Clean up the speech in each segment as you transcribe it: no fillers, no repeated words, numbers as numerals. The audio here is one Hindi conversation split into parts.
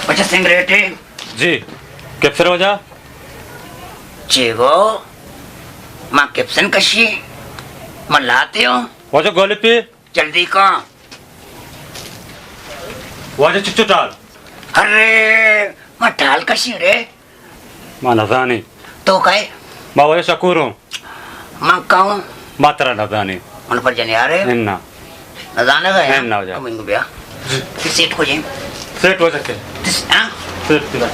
बच्चा सिगरेट है जी कैप्चर हो जा चेगो माँ कैप्सन कशी मैं लाते हो वाजा गोली पे जल्दी का वाजा चिच्चू टाल अरे मैं टाल कशी रे मां नजानी तो काय मां वाजा शकूर हूँ माँ कहूँ मात्रा नजानी मन पर जने आ रहे इन्ना न जाने का है ना हो जा मिंग बिया सीट को जी सेट हो सके हाँ सेट दिला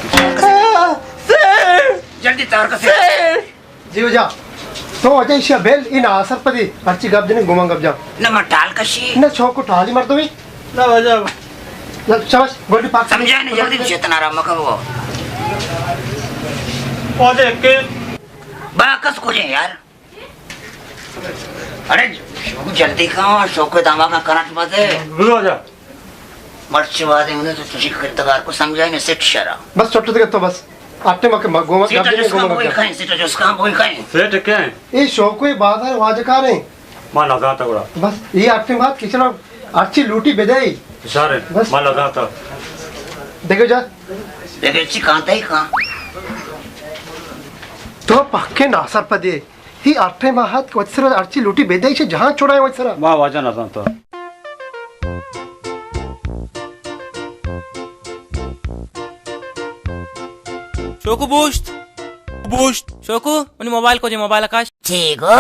जल्दी तार का सेट जीव जा तो अजय इशा बेल इन आसर पदी अर्ची गब जने गुमा गब जा न मैं टाल कशी न छोको ठाली मर तो भी ना वाजा शाबाश गोल्डी पाक समझा नहीं जल्दी चेतना राम का वो वाजा के बाकस को जी यार अरे जल्दी का शोक दामा का करंट मते वाजा मर्चवादे उन्हें तो तुझे किरदार को समझा नहीं सेट शरा बस छोटे तक तो बस आटे मके गुमा सीटा गब जने जिसका गुमा बोल गब खाएं सीटा जिसका बोल खाएं सेट क्या है ये शोको ये बात है वाज का नहीं मां लगाता बड़ा बस ये आटे बात किचना अर्ची लूटी बेदाई इशारे बस। मां लगाता देखो जा लेकिन ची कांता ही कहां तो पक्के नासर पदी ही आटे माहत वत्सर अर्ची लूटी बेदाई से जहां छोड़ाए वत्सर मां वाजा नजाता शोकू बूस्ट शोकू उन मोबाइल को जे मोबाइल आकाश चेगो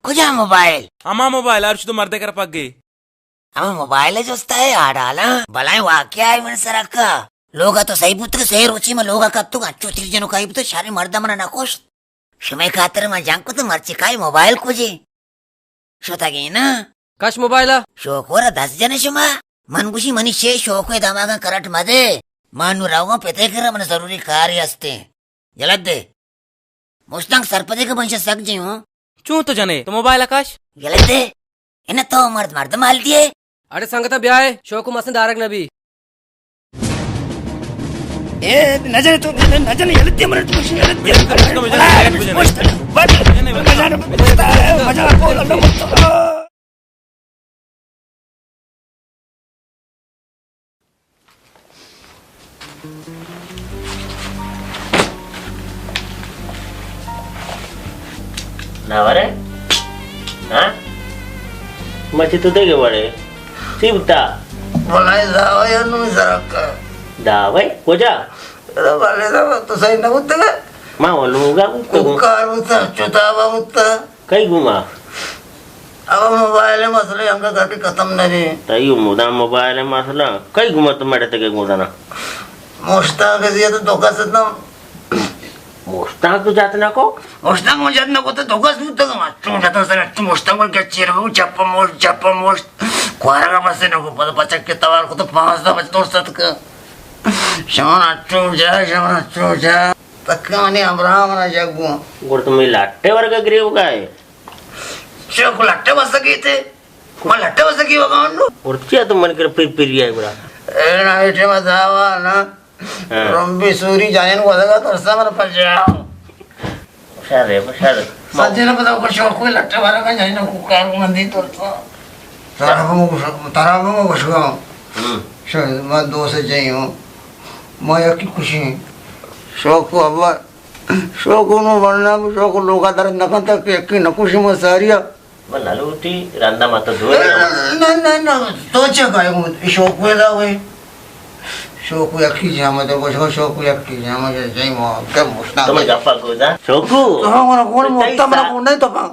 कुजा मोबाइल अमा मोबाइल अर्श तो मर्दे कर पग गई हम मोबाइल है जोस्ता है आडाला भलाई वाक्य है मन सरका लोगा तो सही पुत्र सही रुचि में लोगा कब तू अच्छो तीर जनो काई तो सारे मर्द मना नकोश समय खातर में जांको तो मर्ची काई मोबाइल खोजे शोता गई ना कश मोबाइल शोकोरा 10 जने शुमा मनगुशी मनीषे शोको दामागा करट मदे मानु राव पेते कर मन जरूरी कार्य असते जलद दे मुस्तांग सरपदे के बंश सक जी हूं चू तो जने तो मोबाइल आकाश जलद दे इन्हें तो मर्द माल दिए अरे संगता ब्याह है शोकू मसन दारक नबी ए नजर तो नजर जलद दे मर तो मजा को नावारे हाँ मच्छी तो देगे बड़े सीबता बोलाई जाओ या नु सरका दावे कोजा अरे वाले जाओ तो सही ना होता है माँ बोलूँगा तो कार होता चुतावा होता कई घुमा अब मोबाइल मसले हमका घर के खत्म नहीं तयू मुदा मोबाइल मसला कई घुमा तो मेरे तक मुदाना मुश्ताक के तो धोखा से ना मुस्ताक तो जात ना को मुश्ताक में जात ना को तो धोखा से तो कमा तू जाता सर तू मुश्ताक में क्या चेहरा को चप्पा मोश क्वारा का बसे ना को पता पचक के तवार को तो 5 दा बच तोड़ सत का शाना चू जा तकाने अब्राहम ना जगू गुड़ तुम्हें लाट्टे वर्ग ग्रीव का है शो को लट्टे बस गए थे मैं लट्टे बस गई होगा उन्नो उर्चिया तो मन कर फिर है बड़ा ए ना इटे में दावा ना रंबी सूरी जाने को लगा तो समर पर जाओ शारे सज्जन ने पता को शो कोई लट्टे वाला का जाने को कार को मंदी तो तारा को घुसगा शो मैं दो से जाइयो मैं की खुशी शो को अब शो को नो बनना शो को लोगा दर नकन तक एक न खुशी में सारिया बना लूटी रंदा मत दो ना तो चेक शो को ला हुई शोकू यकी जाम तो को शोकू यकी जाम जई मो के मुस्ता तुम गप्पा को जा शोकू तो हमरा कोण मोटा मरा कोण नहीं तो पा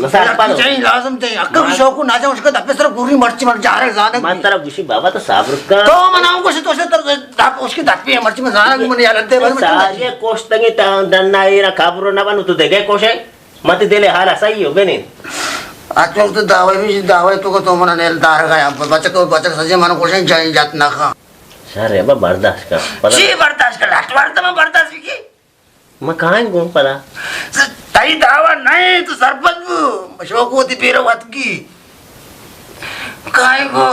मसाला पालो जई लाजम ते अक्का शोकू ना जा उसका दपे सर पूरी मर्ची मर जा रहे जाने मन तरह गुशी बाबा तो साबर का तो मनाऊ को से तो से तर उसकी दपे मर्ची में जाना मन यार दे भर में सारे कोष तंगे दन्ना ये ना काबरो ना बनु तो देगे कोष है मत देले हाल सही हो बेने आजकल तो दावे तो को तो मन नेल दार गया बच्चा सजे मन कोष जाई जात ना खा सारे बा बर्दाश्त कर जी बर्दाश्त कर लास्ट बार तो मैं बर्दाश्त की मैं कहां घूम पड़ा तई दावा नहीं तो सरपंच शोक होती पेरो बात की काय को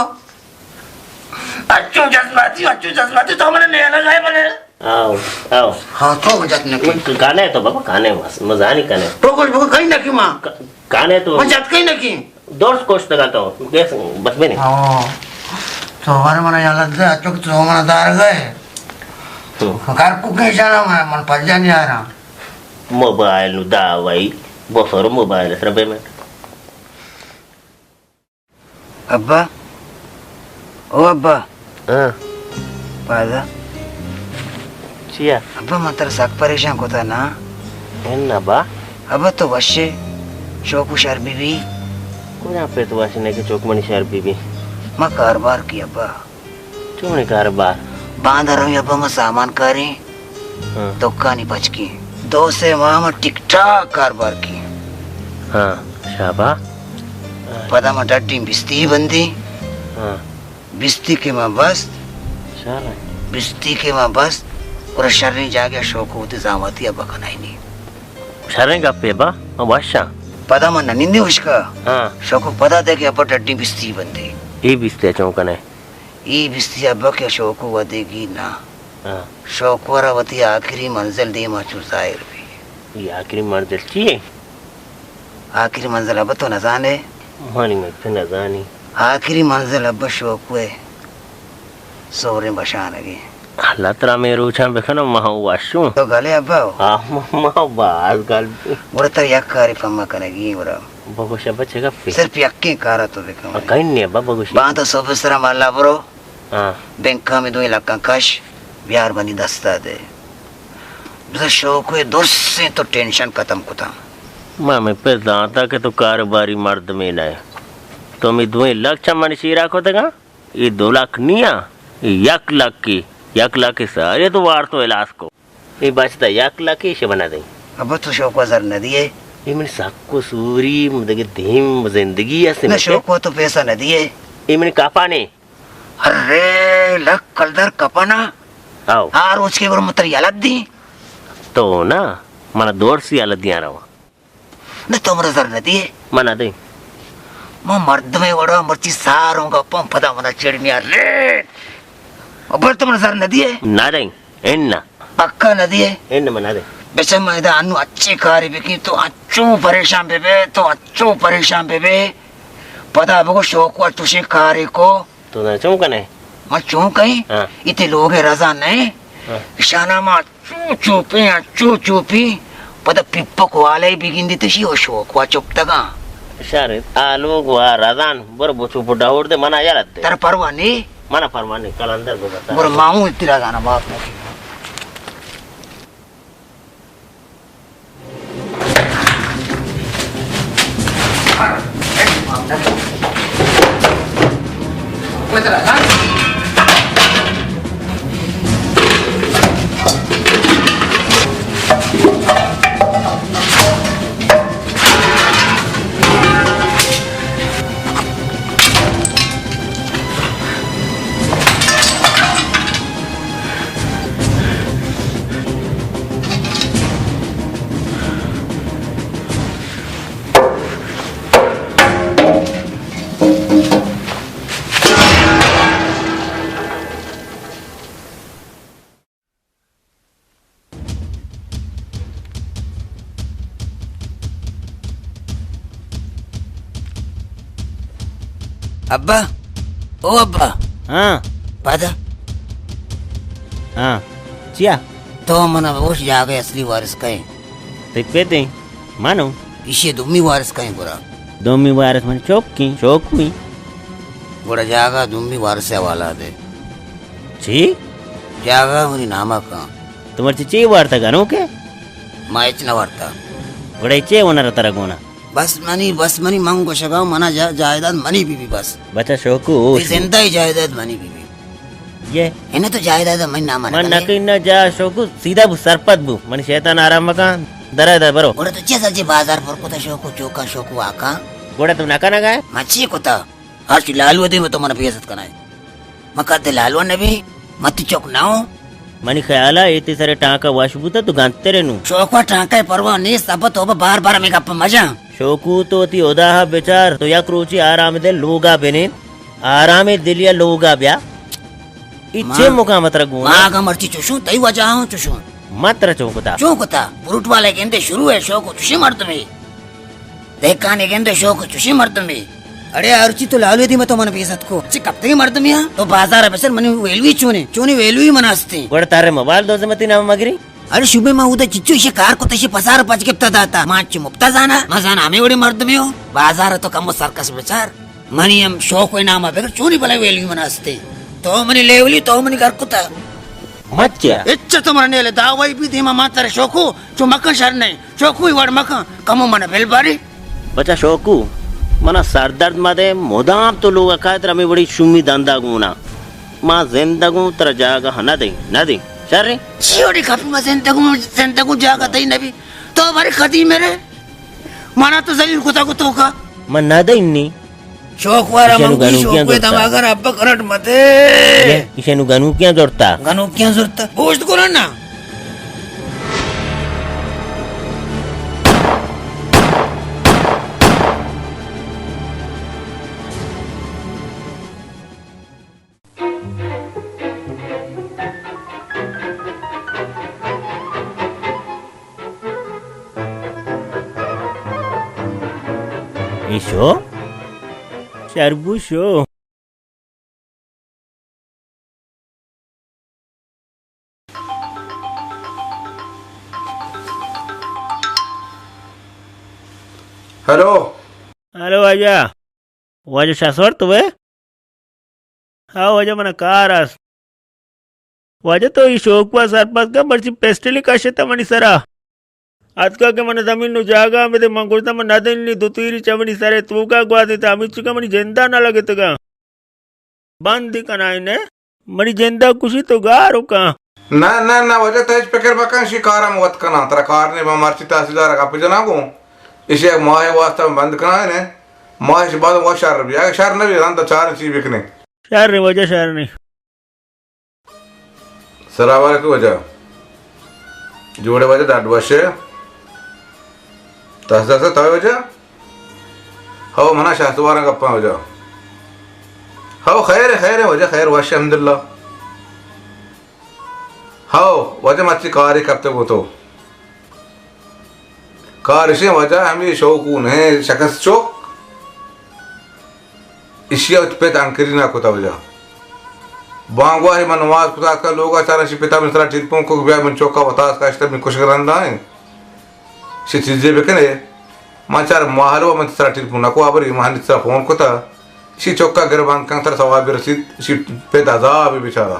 अच्छो जज्बाती तो मैंने नहीं लगाए बने आओ हाँ तो मजाक न गाने तो बाबा गाने मजा नहीं गाने तो कुछ कहीं ना की माँ गाने तो मजाक कहीं ना की दोस्त कोच लगाता हूँ बस में नहीं तो हमारे मना यहाँ लगता है अच्छो तो हमारा दार गए घर को कहीं जाना मैं मन पज नहीं आ रहा मोबाइल नु दावाई बफर मोबाइल सरबे में अब्बा ओ अब्बा हां पादा चिया अब्बा मात्र साक परेशान होता ना एन्ना बा अब्बा तो वश्य शोकु शर बीबी कोना पे तो वासने के चौकमणी शहर बीबी मैं कारोबार की अब्बा चुमने कारोबार बांध रहा हूँ अब्बा मैं सामान करी हां दुक्का नहीं बच की 2 से वहाँ मैं टिकटाक कारोबार की हां शाबा पता मैं डट्टी बिस्ती बंदी हां बिस्ती के मैं बस शाला बिस्ती के मैं बस और शर्री जाके शोक होती जामती अब्बा कनाई नहीं शरण का पे बा वाशा पता मैं ननिंदी उसका हां शोक पता था कि अब्बा डट्टी बिस्ती बंदी ई बिस्ते चौकने ये बिस्ती अब्बा के शोक वदेगी ना हां शोक वरवती आखिरी मंजिल दे मैं चुसायर भी ये आखिरी मंजिल चाहिए आखिरी मंजिल अब्बा तो न जाने मानी में तो न जानी आखिरी मंजिल अब्बा शोक हुए सोरे बशान लगी अल्लाह तला में रोछा बेखनो महा वाशू तो गले अब्बा हां महा बाल गल उड़ा तर यक कारी फम्मा कनेगी उड़ा बगोश बच्चे का पे सिर्फ यक्के कारा तो देखो कहीं नहीं बा बगोश बात तो सोफेसरा माला ब्रो हां बैंका में 2 लाख का कैश बिहार बनी दस्ता दे बस शौक हुए दूर से तो टेंशन खत्म कुता मां में पे दाता के तो कारोबारी मर्द में ना है तो मैं 2 लाख चमन शीरा को तगा ये 2 लाख निया ये 1 लाख की 1 लाख के सारे तो वार तो इलाज को ये बचता 1 लाख ही से बना दे अब तो शौक वजर न दिए ये मैंने सबको सूरी मुझे धीम जिंदगी ऐसे न शौक हो तो पैसा न दिए ये मैंने कापा ने अरे लक कलदर कपना आओ आ रोज के ऊपर मुतर यालत दी तो ना मना दौड़ सी हालत दिया रहा न तुमरे जर न दिए मना दे मैं मर्द में वड़ा मर्ची सारूंगा पंप पता मना चिड़नी अरे अब तुमरे जर न दिए ना दे एन्ना पक्का न दिए एन्न मना दे बेचम मैदा अनु अच्छे कार्य बिकी तो अच्छो परेशान बेबे तो अच्छो परेशान बेबे पता बगो शौक हुआ तुझे कार्य को तो ना चौंकने मैं चूं कहीं हाँ। इतने लोग है रजा नहीं हाँ। शाना मा चू चूपी पता पिप्पक वाले बिगिन दी तशी हो शौक हुआ चुप तका शारे आलो वा राजान बर बोचो बुड्ढा उड़ दे मना यार दे तेरा परवाह नहीं मना फरमा नहीं कल अंदर को बता मोर माऊ इतना गाना बाप ने अब्बा ओ अब्बा हाँ पादा हाँ चिया तो मना होश जागे असली वारिस कहीं ते पेते मानो इसे दुम्मी वारिस कहीं बुरा दोमी वारस मन चौक हुई बुरा जागा दुम्मी वारिस वाला दे छी जागा मुनी नामा का तुम्हारे चिची वार्ता गानो के माइच न वार्ता बड़ा चे होना तरह गोना बस मनी मांग को शगाओ मना जायदाद मनी बीबी बस बच्चा शौकू जिंदा ही जायदाद मनी बीबी ये इन्हें तो जायदाद मन ना मन माना नकई न जा शौकू सीधा सरपत बु मन शैतान आराम मकान दरा दर बरो गोड़ा तो चेसा जी बाजार पर कोता शोको चोका शोको आका गोड़ा तुम नका नगा है मच्छी कोता आज लालू दे में तो मन बेइज्जत कनाए मका दे लालू ने भी मत चौक नाओ मनी ख्याला इतने सारे टाका वाशबूता तू गांते रेनु चौका टांका परवा नहीं सब तो बार में गप मजा शोकू तो ती ओदाह बेचार तो या क्रोची आराम दे लोगा बेने आरामे दिलिया लोगा ब्या इच्छे मुका मत रगू मां का मर्ची चुशू तई वजह हूं चुशू मात्र चौकता चौकता बुरुट वाले कहते शुरू है शौक चुशी मर्द में देखा ने कहते शौक चुशी मर्द में अरे आरुची तो लावली होती मग तो मन पेसत को कब तक मर्द मी तो बाजार आहे सर म्हणे वेलवी चोनी वेलवी म्हणा असते तारे मोबाइल दो जमती ना मगरी अरे शुभे मा उद्या चिच्चू इशे कार को तशी पसार पाच केप्ता जाता माची मुक्ता जाना मजाना आम्ही एवढे मर्द मी हो बाजार तो कम सारखाच विचार म्हणे हम शौक होय नामा बेगर चोनी भला वेलवी म्हणा असते तो म्हणे लेवली तो म्हणे करकुता मच्छा इच्छा तो म्हणले दावाई बी धीमा मातारे शोकू चो मकन शर नाही शोकू वाड मकन कमो मन बेलबारी बच्चा शोकू मना सरदर्द मध्ये मुदाम तो लोग काय तर आम्ही बडी शुमी दांदा गुना मा जिंदगू तर जागा ना दे शर्रे चियोडी काफी मा सेंतगू जागा तई नबी तो बारी खती मेरे मना तो जलील कुता कुतो का मन ना देनी शोक वारा इशेनु मंगी गाणू शोक किया वे जोडता? दमागर अब्बा करट मते इशेनु गनू क्या जोड़ता गनो क्या जरूरत गोश्त करो ना ईशो शरबुशो हेलो हेलो वाजा शासवर तुवे हाँ वाजा मना कारस वाजा तो ई शोकवा सरपंच का बरसी पेस्टली कशेता मनी सरा आज का के मन जमीन नु जागा में ते मंगोता मन नदन नी दुतीरी चमनी सरे तू का ग्वादे ता अमित का मनी जेंदा ना लगे तो का बंद दी कनाई ने मनी जेंदा कुशी तो गारो का ना ना ना वजह तेज पकड़ बका शिकारा मत करना तेरा कार ने मारची तहसीलदार का पिजना को इसे माहे वास्ता में बंद करना है ने माहे से बाद वो शहर भी आगे शहर नहीं रंदा चार चीज बिकने शहर नहीं वजह शहर नहीं सरावार की वजह जोड़े वजह दाद वशे तहसीलदार से तवे वजह हाउ मना शाहसवार गप्पा वजह हाउ खैर है वजह खैर वशे अल्हम्दुलिल्लाह हाउ वजह मच्छी कारी कब तक वो तो कार इसे वजह हमें शौकून है शखस चौक इशिया उत्पेत अंकरी ना कोता वजह बांगवा है मनवाज पुता का लोग आचार से पिता मित्रा टिरपों को ब्याह मन चौका बतास का इस्तेम में कुछ करना है से चीजें बेकने माचार माहरो मन मित्रा टिरपों ना को आबरी महान मित्रा फोन कोता सी चौका गिरबान कंतर सवाब रसीद सी पे दादा भी बेचारा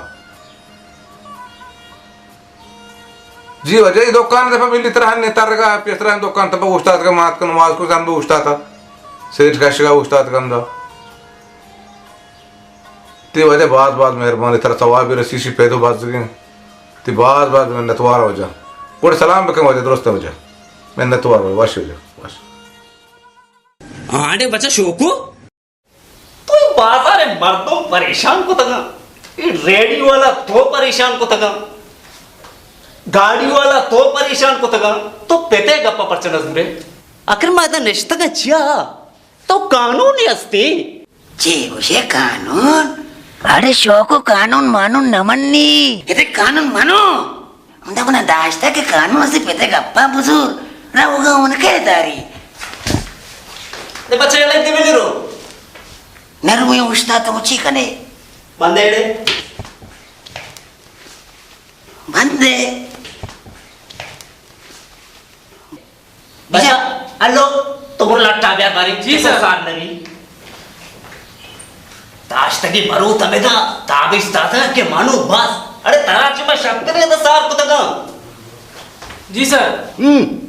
जी वजह दुकान दफा मिली तरह नेतार का पिसरा दुकान तब उस्ताद का मात का नमाज को जान उस्ताद था सेठ का शिका उस्ताद का अंदा ते वजह बाद मेहरबानी तरह सवाब रसी सी पैदो बात सके ते बाद में नतवार हो जा कोड सलाम बके वजह दुरुस्त हो जा मैं नतवार हो वाश हो जा वाश आंडे बच्चा शोकू तो बाजार है मर्दों परेशान को तगा ये रेडी वाला तो परेशान को तगा गाड़ी वाला तो परेशान को तगा तो पेते गप्पा परचनस रे अकर मादा निश्तगा चिया तो कानून असते चे उसे कानून अरे शोको कानून मानून नमन्नी इथे कानून मानो उनका अपना दाश्ता के कानून से पेते गप्पा बुजुर ना होगा उनके तारी ते बच्चे ले दिवे रो नरमुय उस्ता तो ऊंची कने बंदेड़े बंदे बच्चा हेलो तो लट्टा व्यापारी जी सर नहीं दाश्तगी मरू तमेदा ताबिस दादा के मानो बस अरे तराची में शक्ति नहीं तो सार को तगा जी सर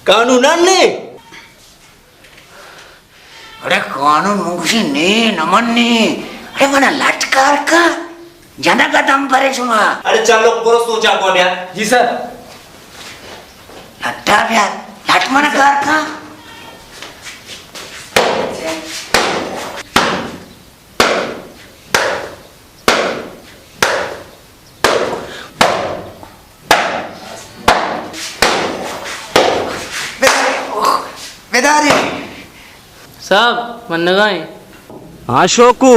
कानूनन ने अरे कानून मुंगशी ने नमन्नी अरे मना लटकार का जना का दम परे सुमा अरे चलो करो सोचा कौन यार जी सर लट्टा प्यार लट मना कार का बेदारी साहब मन लगाए हाँ शोकू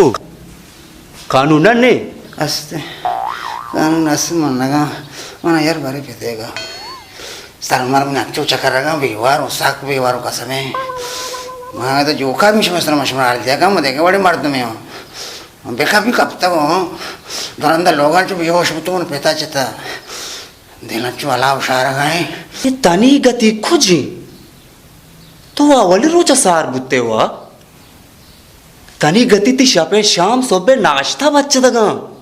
कानूनन ने अस्ते कानून अस मन लगा मना यार बारे पे देगा Sarmar mengacu cakaraga bewar usak bewar kasame. Mah itu juga kami semua dia kamu deh kau ada martu meo. Beka भी kapta ko. Doranda logan cu behosh betul मन peta cita. Dena cu ala ushara gay. ये तनी गति खुजी तो आवली रोचा सार बुत्ते हुआ तनी गति ती शापे शाम सोबे नाश्ता बच्चे दगा